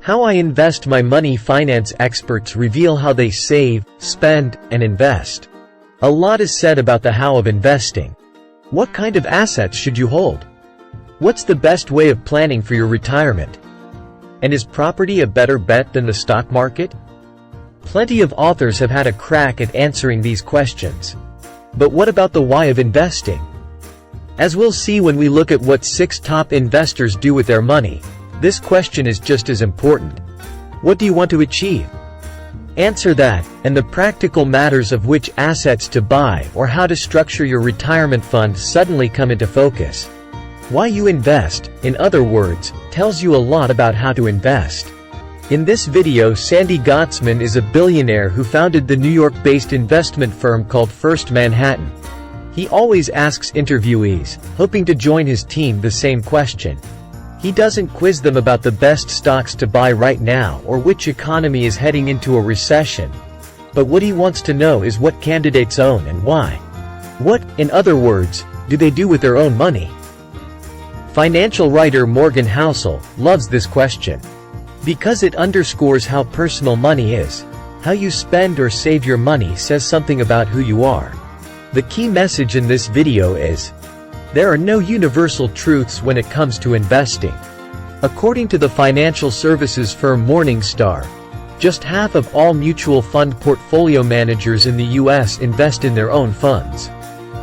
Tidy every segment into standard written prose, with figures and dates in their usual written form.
How I invest my money. Finance experts reveal how they save, spend, and invest. A lot is said about the how of investing. What kind of assets should you hold? What's the best way of planning for your retirement? And is property a better bet than the stock market? Plenty of authors have had a crack at answering these questions. But what about the why of investing? As we'll see when we look at what 6 top investors do with their money, this question is just as important. What do you want to achieve? Answer that, and the practical matters of which assets to buy or how to structure your retirement fund suddenly come into focus. Why you invest, in other words, tells you a lot about how to invest. In this video, Sandy Gottsman is a billionaire who founded the New York-based investment firm called First Manhattan. He always asks interviewees, hoping to join his team, the same question. He doesn't quiz them about the best stocks to buy right now or which economy is heading into a recession. But what he wants to know is what candidates own and why. What, in other words, do they do with their own money? Financial writer Morgan Housel loves this question because it underscores how personal money is. How you spend or save your money says something about who you are. The key message in this video is, there are no universal truths when it comes to investing. According to the financial services firm Morningstar, just half of all mutual fund portfolio managers in the US invest in their own funds.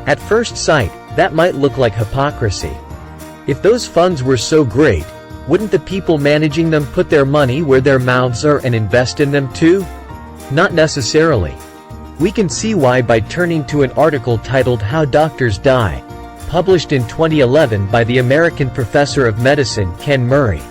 At first sight, that might look like hypocrisy. If those funds were so great, wouldn't the people managing them put their money where their mouths are and invest in them too? Not necessarily. We can see why by turning to an article titled How Doctors Die, published in 2011 by the American professor of medicine Ken Murray.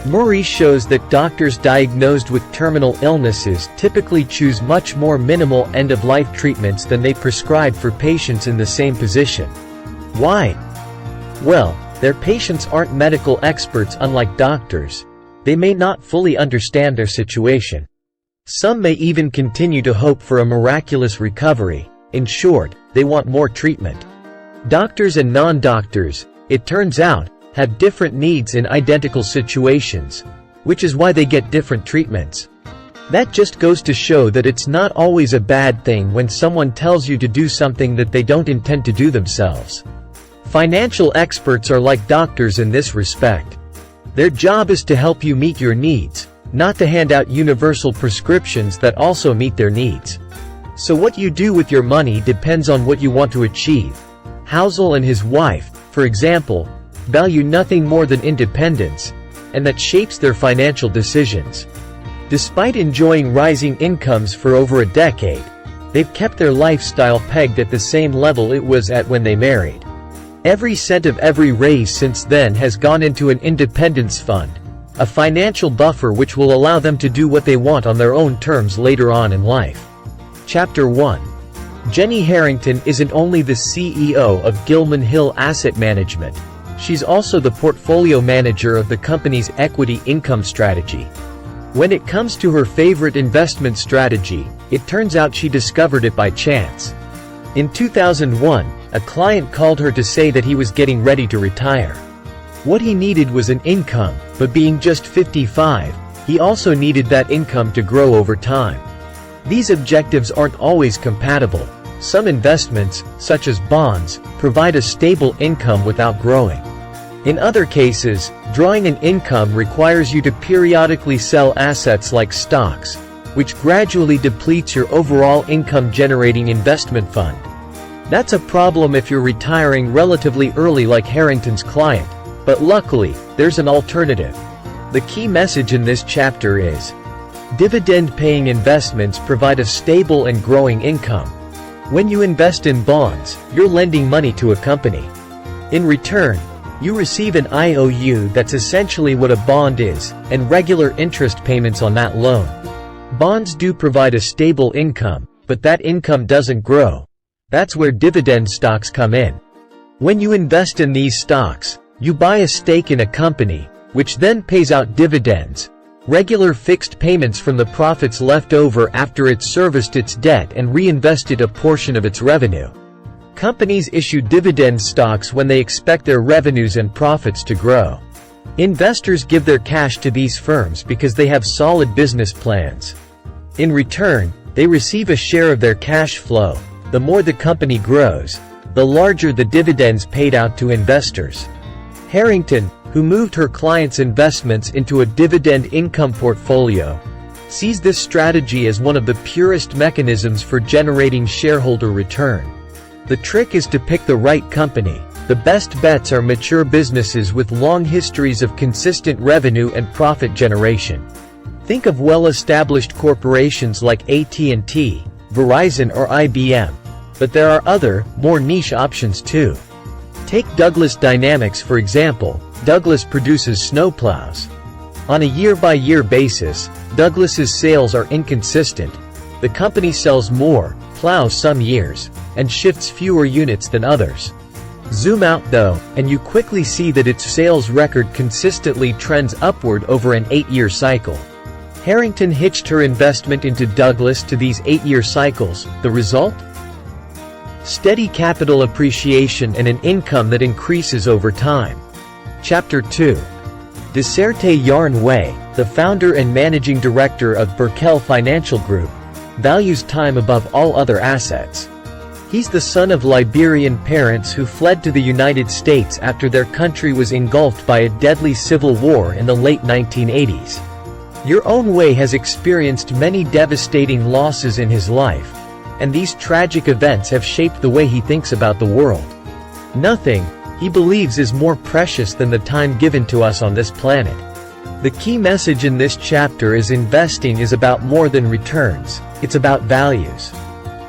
Murray shows that doctors diagnosed with terminal illnesses typically choose much more minimal end-of-life treatments than they prescribe for patients in the same position. Why? Well, their patients aren't medical experts unlike doctors. They may not fully understand their situation. Some may even continue to hope for a miraculous recovery. In short, they want more treatment. Doctors and non-doctors, it turns out, have different needs in identical situations, which is why they get different treatments. That just goes to show that it's not always a bad thing when someone tells you to do something that they don't intend to do themselves. Financial experts are like doctors in this respect. Their job is to help you meet your needs, not to hand out universal prescriptions that also meet their needs. So what you do with your money depends on what you want to achieve. Housel and his wife, for example, value nothing more than independence, and that shapes their financial decisions. Despite enjoying rising incomes for over a decade, they've kept their lifestyle pegged at the same level it was at when they married. Every cent of every raise since then has gone into an independence fund, a financial buffer which will allow them to do what they want on their own terms later on in life. Chapter 1. Jenny Harrington isn't only the CEO of Gilman Hill Asset Management, she's also the portfolio manager of the company's equity income strategy. When it comes to her favorite investment strategy, it turns out she discovered it by chance. In 2001, a client called her to say that he was getting ready to retire. What he needed was an income, but being just 55, he also needed that income to grow over time. These objectives aren't always compatible. Some investments, such as bonds, provide a stable income without growing. In other cases, drawing an income requires you to periodically sell assets like stocks, which gradually depletes your overall income-generating investment fund. That's a problem if you're retiring relatively early like Harrington's client, but luckily, there's an alternative. The key message in this chapter is, dividend-paying investments provide a stable and growing income. When you invest in bonds, you're lending money to a company. In return, you receive an IOU that's essentially what a bond is, and regular interest payments on that loan. Bonds do provide a stable income, but that income doesn't grow. That's where dividend stocks come in. When you invest in these stocks, you buy a stake in a company, which then pays out dividends, regular fixed payments from the profits left over after it's serviced its debt and reinvested a portion of its revenue. Companies issue dividend stocks when they expect their revenues and profits to grow. Investors give their cash to these firms because they have solid business plans. In return, they receive a share of their cash flow. The more the company grows, the larger the dividends paid out to investors. Harrington, who moved her clients' investments into a dividend income portfolio, sees this strategy as one of the purest mechanisms for generating shareholder return. The trick is to pick the right company. The best bets are mature businesses with long histories of consistent revenue and profit generation. Think of well-established corporations like AT&T, Verizon or IBM. But there are other, more niche options too. Take Douglas Dynamics for example. Douglas produces snowplows. On a year-by-year basis, Douglas's sales are inconsistent. The company sells more plows some years, and shifts fewer units than others. Zoom out though, and you quickly see that its sales record consistently trends upward over an 8-year cycle. Harrington hitched her investment into Douglas to these 8-year cycles. The result? Steady capital appreciation and an income that increases over time. Chapter 2. Deserte Yarn Wei, the founder and managing director of Berkel Financial Group, values time above all other assets. He's the son of Liberian parents who fled to the United States after their country was engulfed by a deadly civil war in the late 1980s. Yarn Wei has experienced many devastating losses in his life, and these tragic events have shaped the way he thinks about the world. Nothing, he believes, is more precious than the time given to us on this planet. The key message in this chapter is investing is about more than returns, it's about values.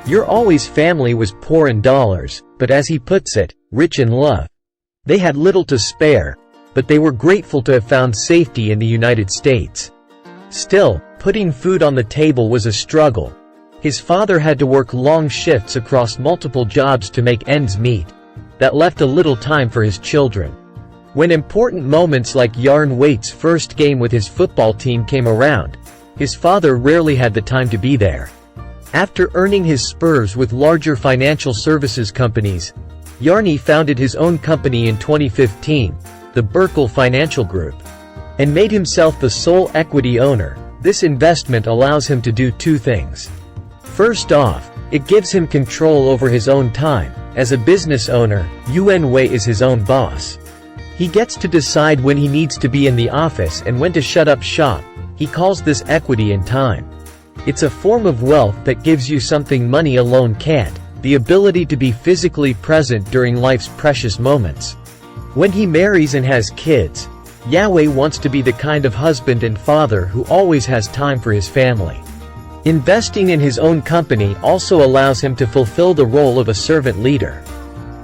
Yarn family was poor in dollars, but as he puts it, rich in love. They had little to spare, but they were grateful to have found safety in the United States. Still, putting food on the table was a struggle. His father had to work long shifts across multiple jobs to make ends meet. That left a little time for his children. When important moments like Yarn Wei's first game with his football team came around, his father rarely had the time to be there. After earning his spurs with larger financial services companies, Yarn founded his own company in 2015, the Berkel Financial Group, and made himself the sole equity owner. This investment allows him to do two things. First off, it gives him control over his own time. As a business owner, Yarn Wei is his own boss. He gets to decide when he needs to be in the office and when to shut up shop. He calls this equity in time. It's a form of wealth that gives you something money alone can't, the ability to be physically present during life's precious moments. When he marries and has kids, Yarn wants to be the kind of husband and father who always has time for his family. Investing in his own company also allows him to fulfill the role of a servant leader.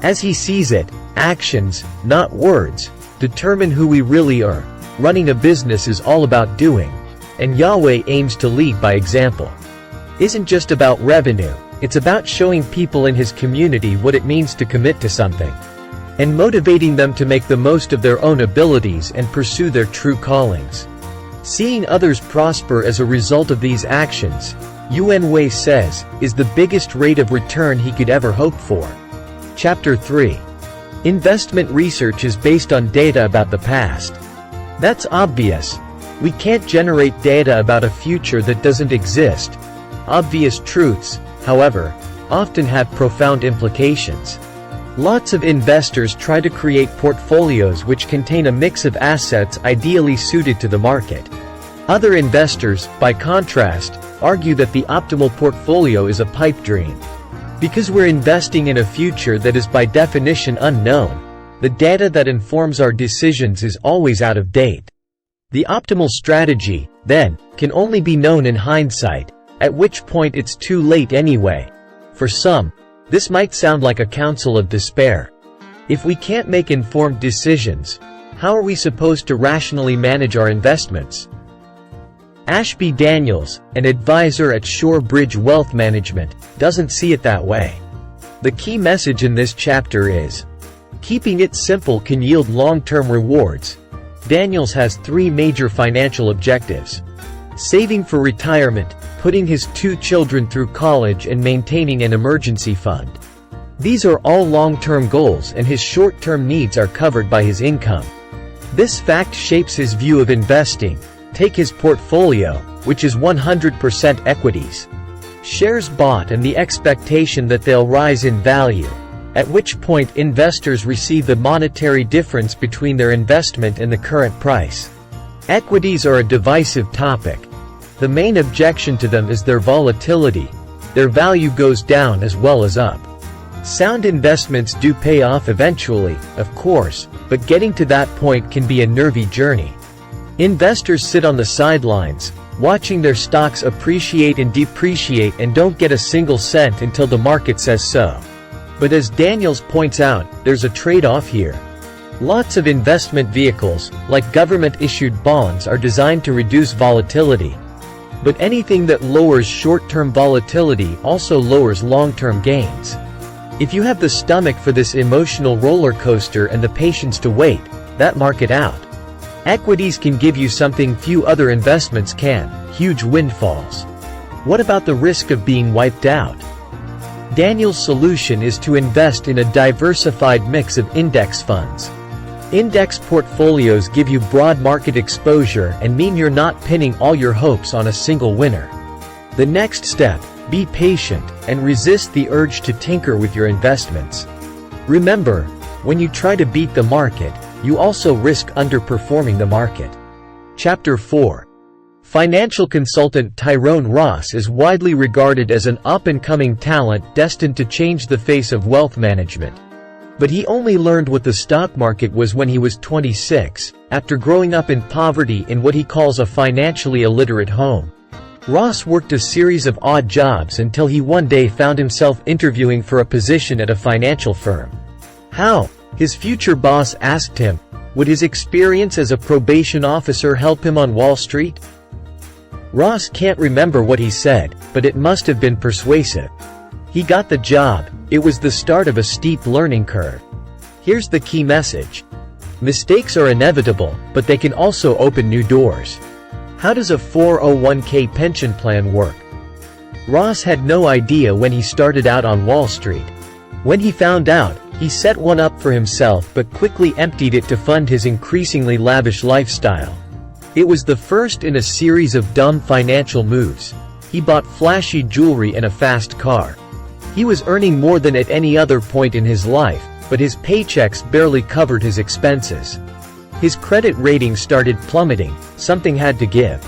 As he sees it, actions, not words, determine who we really are. Running a business is all about doing, and Yarn aims to lead by example. Isn't just about revenue, it's about showing people in his community what it means to commit to something, and motivating them to make the most of their own abilities and pursue their true callings. Seeing others prosper as a result of these actions, Yarn Wei says, is the biggest rate of return he could ever hope for. Chapter 3. Investment research is based on data about the past. That's obvious. We can't generate data about a future that doesn't exist. Obvious truths, however, often have profound implications. Lots of investors try to create portfolios which contain a mix of assets ideally suited to the market. Other investors, by contrast, argue that the optimal portfolio is a pipe dream. Because we're investing in a future that is by definition unknown, the data that informs our decisions is always out of date. The optimal strategy, then, can only be known in hindsight, at which point it's too late anyway. For some, this might sound like a counsel of despair. If we can't make informed decisions, how are we supposed to rationally manage our investments? Ashby Daniels, an advisor at Shorebridge Wealth Management, doesn't see it that way. The key message in this chapter is, keeping it simple can yield long-term rewards. Daniels has 3 major financial objectives: saving for retirement, putting his 2 children through college, and maintaining an emergency fund. These are all long-term goals, and his short-term needs are covered by his income. This fact shapes his view of investing. Take his portfolio, which is 100% equities. Shares bought and the expectation that they'll rise in value, at which point investors receive the monetary difference between their investment and the current price. Equities are a divisive topic. The main objection to them is their volatility. Their value goes down as well as up. Sound investments do pay off eventually, of course, but getting to that point can be a nervy journey. Investors sit on the sidelines, watching their stocks appreciate and depreciate and don't get a single cent until the market says so. But as Daniels points out, there's a trade-off here. Lots of investment vehicles, like government-issued bonds, are designed to reduce volatility. But anything that lowers short-term volatility also lowers long-term gains. If you have the stomach for this emotional roller coaster and the patience to wait, that market out. Equities can give you something few other investments can: huge windfalls. What about the risk of being wiped out? Daniel's solution is to invest in a diversified mix of index funds. Index portfolios give you broad market exposure and mean you're not pinning all your hopes on a single winner. The next step: be patient and resist the urge to tinker with your investments. Remember, when you try to beat the market, you also risk underperforming the market. Chapter 4. Financial consultant Tyrone Ross is widely regarded as an up-and-coming talent destined to change the face of wealth management. But he only learned what the stock market was when he was 26, after growing up in poverty in what he calls a financially illiterate home. Ross worked a series of odd jobs until he one day found himself interviewing for a position at a financial firm. How? His future boss asked him. Would his experience as a probation officer help him on Wall Street? Ross can't remember what he said, but it must have been persuasive. He got the job. It was the start of a steep learning curve. Here's the key message. Mistakes are inevitable, but they can also open new doors. How does a 401k pension plan work? Ross had no idea when he started out on Wall Street. When he found out, he set one up for himself but quickly emptied it to fund his increasingly lavish lifestyle. It was the first in a series of dumb financial moves. He bought flashy jewelry and a fast car. He was earning more than at any other point in his life, but his paychecks barely covered his expenses. His credit rating started plummeting. Something had to give.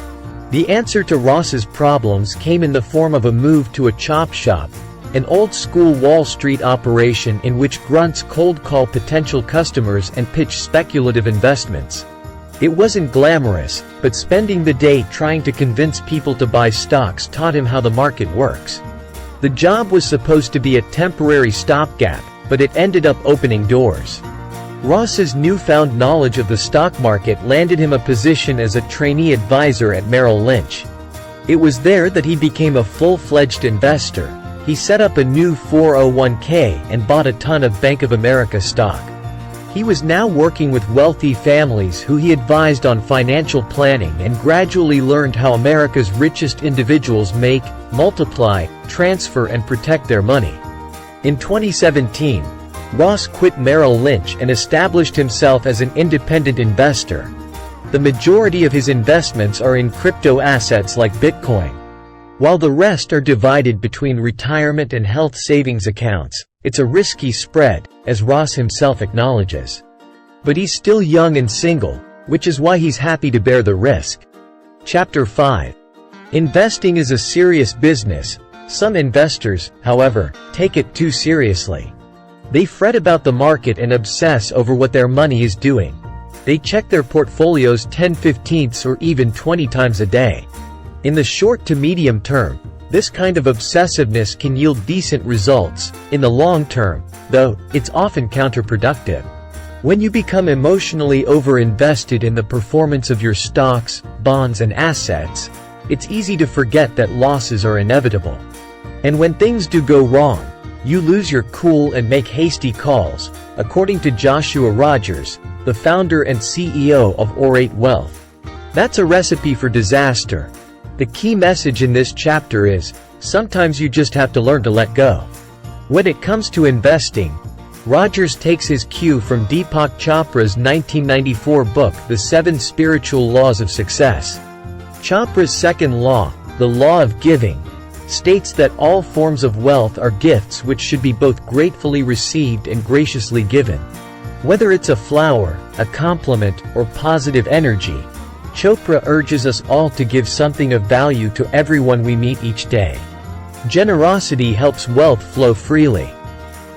The answer to Ross's problems came in the form of a move to a chop shop, an old-school Wall Street operation in which grunts cold call potential customers and pitch speculative investments. It wasn't glamorous, but spending the day trying to convince people to buy stocks taught him how the market works. The job was supposed to be a temporary stopgap, but it ended up opening doors. Ross's newfound knowledge of the stock market landed him a position as a trainee advisor at Merrill Lynch. It was there that he became a full-fledged investor. He set up a new 401k and bought a ton of Bank of America stock. He was now working with wealthy families who he advised on financial planning and gradually learned how America's richest individuals make, multiply, transfer and protect their money. In 2017, Ross quit Merrill Lynch and established himself as an independent investor. The majority of his investments are in crypto assets like Bitcoin. While the rest are divided between retirement and health savings accounts, it's a risky spread, as Ross himself acknowledges. But he's still young and single, which is why he's happy to bear the risk. Chapter 5. Investing is a serious business. Some investors, however, take it too seriously. They fret about the market and obsess over what their money is doing. They check their portfolios 10/15 or even 20 times a day. In the short to medium term, this kind of obsessiveness can yield decent results. In the long term, though, it's often counterproductive. When you become emotionally overinvested in the performance of your stocks, bonds and assets, it's easy to forget that losses are inevitable. And when things do go wrong, you lose your cool and make hasty calls, according to Joshua Rogers, the founder and CEO of Orate Wealth. That's a recipe for disaster. The key message in this chapter is, sometimes you just have to learn to let go. When it comes to investing, Rogers takes his cue from Deepak Chopra's 1994 book, The 7 Spiritual Laws of Success. Chopra's second law, the law of giving, states that all forms of wealth are gifts which should be both gratefully received and graciously given. Whether it's a flower, a compliment, or positive energy, Chopra urges us all to give something of value to everyone we meet each day. Generosity helps wealth flow freely.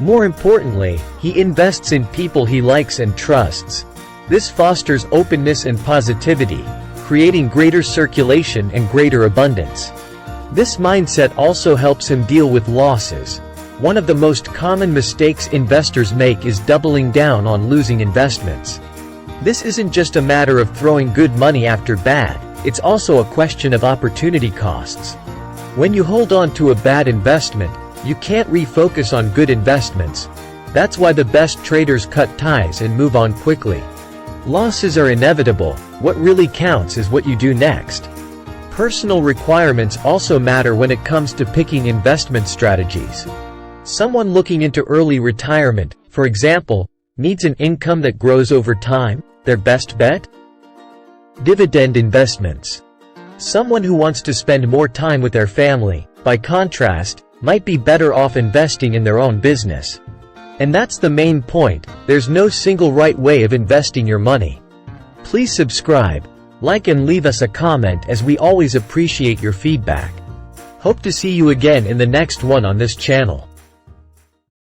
More importantly, he invests in people he likes and trusts. This fosters openness and positivity, creating greater circulation and greater abundance. This mindset also helps him deal with losses. One of the most common mistakes investors make is doubling down on losing investments. This isn't just a matter of throwing good money after bad, it's also a question of opportunity costs. When you hold on to a bad investment, you can't refocus on good investments. That's why the best traders cut ties and move on quickly. Losses are inevitable, what really counts is what you do next. Personal requirements also matter when it comes to picking investment strategies. Someone looking into early retirement, for example, needs an income that grows over time, their best bet? Dividend investments. Someone who wants to spend more time with their family, by contrast, might be better off investing in their own business. And that's the main point, there's no single right way of investing your money. Please subscribe, like and leave us a comment as we always appreciate your feedback. Hope to see you again in the next one on this channel.